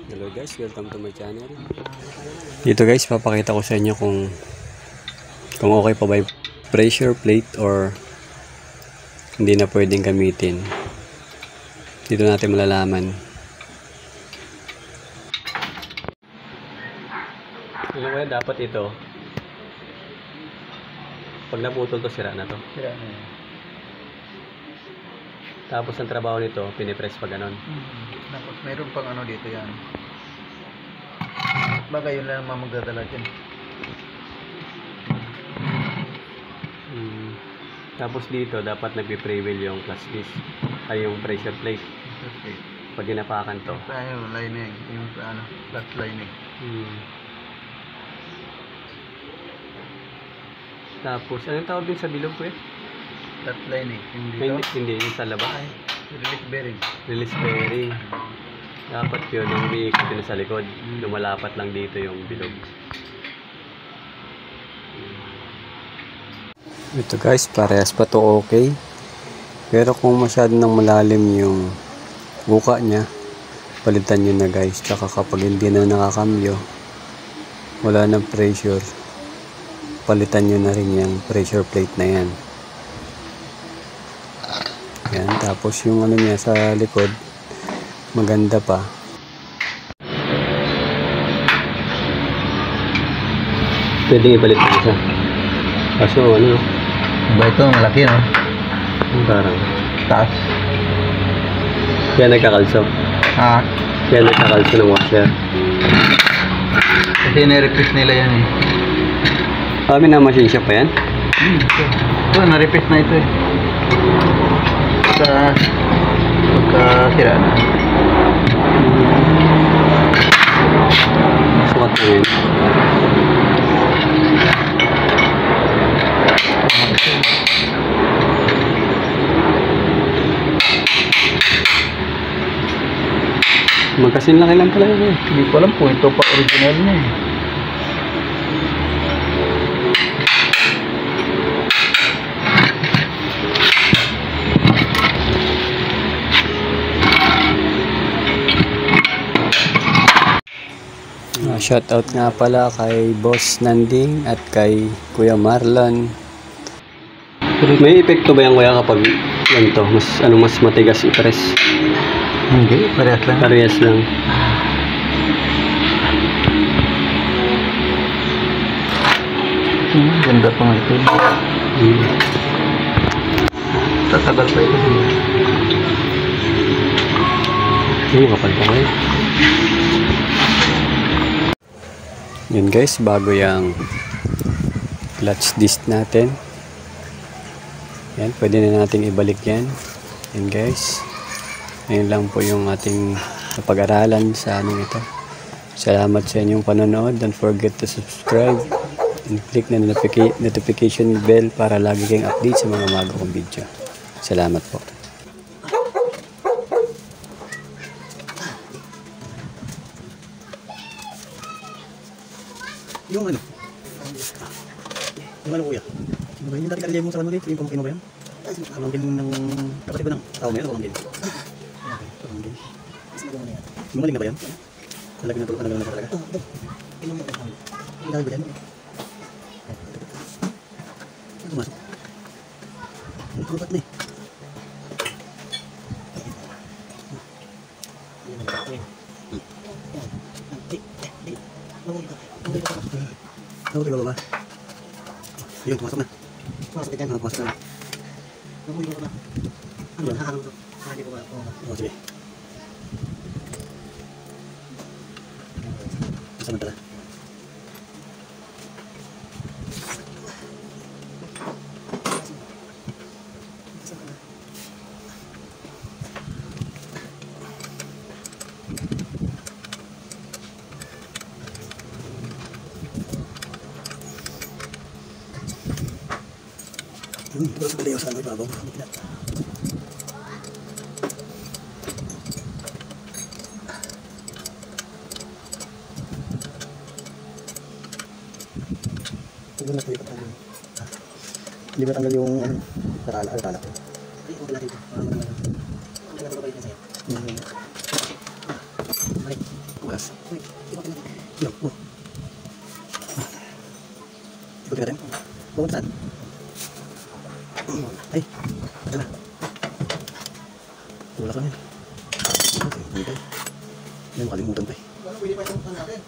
Hello guys, welcome to my channel. Dito guys, papakita ko sa inyo kung okay pa ba yung pressure plate or hindi na pwedeng gamitin. Dito natin malalaman. Ano kaya dapat ito? Pag naputol to, sira na to. Sira na yun. Tapos ang trabaho nito, pinipress pa ganon. Tapos mayroon pang ano dito yan. Bagay yun lang naman magdadala dyan. Tapos dito, dapat nagpi-prevail yung clutch disc. Ay yung pressure plate. Okay. Pag ginapakan to. Tayo, lining. Yung ano, flat lining. Tapos, anong tawag din sa bilog ko eh? Flat lining. Yung dito. Hindi, yung sa labas. Ay, release bearing. Release bearing. Dapat yun, yung umiikot yun sa likod. Lumalapat lang dito yung bilog. Ito guys, parehas pa to okay. Pero kung masyado nang malalim yung buka niya, palitan nyo na guys. Tsaka kapag hindi na nakakamyo, wala nang pressure, palitan nyo na rin yung pressure plate na yan. Yan, tapos yung ano niya sa likod, maganda pa. Pwedeng ipalit pa isa. Kaso ano? Ba ito, malaki no? Parang Taas. kaya nagkakalso. Ha? Kaya nagkakalso ng washer. Kasi na-replace nila yan eh. Kami na machine shop pa yan? Ito, na-replace na ito eh. Pagka sira na. Sukat na yun. Magkasin laki lang pala yun eh. Hindi ko alam kung ito pa original niya eh. Shoutout nga pala kay Boss Nanding at kay Kuya Marlon. May epekto ba yan kuya kapag ganito? Mas matigas i-press? Hindi, parehas lang. Parehas lang. Ganda pa nga ito. Tatagal pa ito. Kapal pa kayo. Yun guys, bago yung clutch disc natin. Yan, pwede na natin ibalik yan. Yan guys. Ngayon lang po yung ating napag-aralan sa anong ito. Salamat sa inyong panonood. Don't forget to subscribe and click na notification bell para lagi kayong update sa mga bago kong video. Salamat po. Yung ano? Yung ano kuya? Yung dati kalilay mo sa ano ulit? Yung pamangkin mo ba yan? Pamangkin ng kapatid ko ng tao mo yan o pamangkin? Pamangkin. Gumaling na ba yan? Talagang na talaga? Oo, ito. Ang dami ba yan? Ano masok? Ang kurupat na eh. Nawag ba? Yun, pumasok na. Pumasok na. Pumasok na. Ano ba? Nakakano to? Hindi ko ba? Oo, sige. Samantala. Terus beliau sampai babong. Libat tanggal yung tala. Ay, okay lang dito. Ang ganda ba yun sa'yo? Balik. Bukas. Yun. Ikutin natin. Pumunta saan? Ay, ito na. Tulak lang yan. Okay. Yan, makalimutan pa eh. Pwede pa itong natin?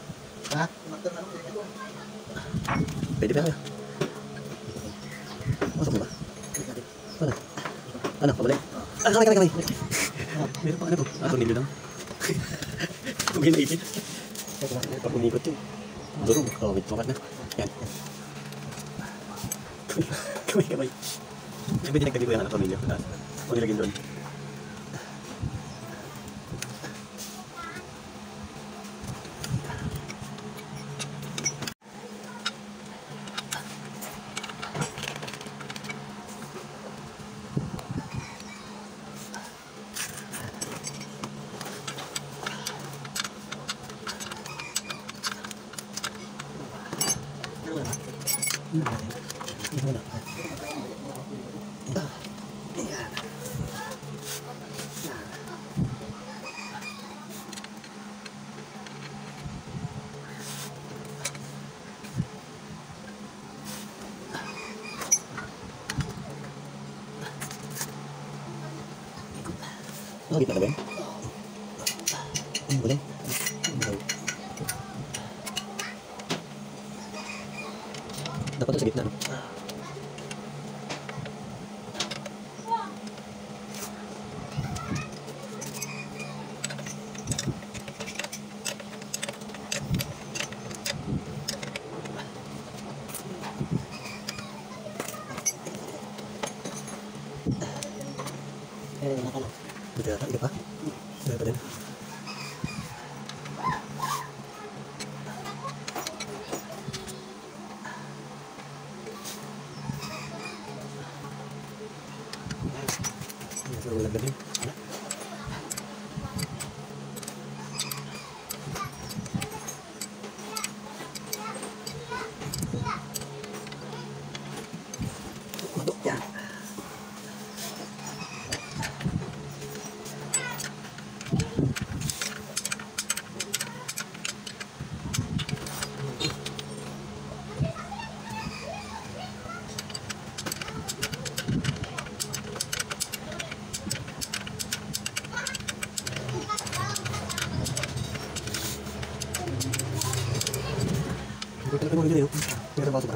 Ha? Pwede pa kaya? Masok mo ba? Ano? Ano? Pabalik? Kamay! Meron pa ano to? Tornilyo lang. Kung ginaipit. Pag umikot yun. Durog. Oh, wait. Tumakat na. Yan. Kamay. Sabi dinagdag ko yung tornilyo. Kung nilagyan doon. Gitna na ba yun? Wala. Dapat sa gitna, no? Ito yata, ito pa? Ito pa din. Ito ang lagdag yun. Yan. Ito talaga mo yun. Meron ba ito ba?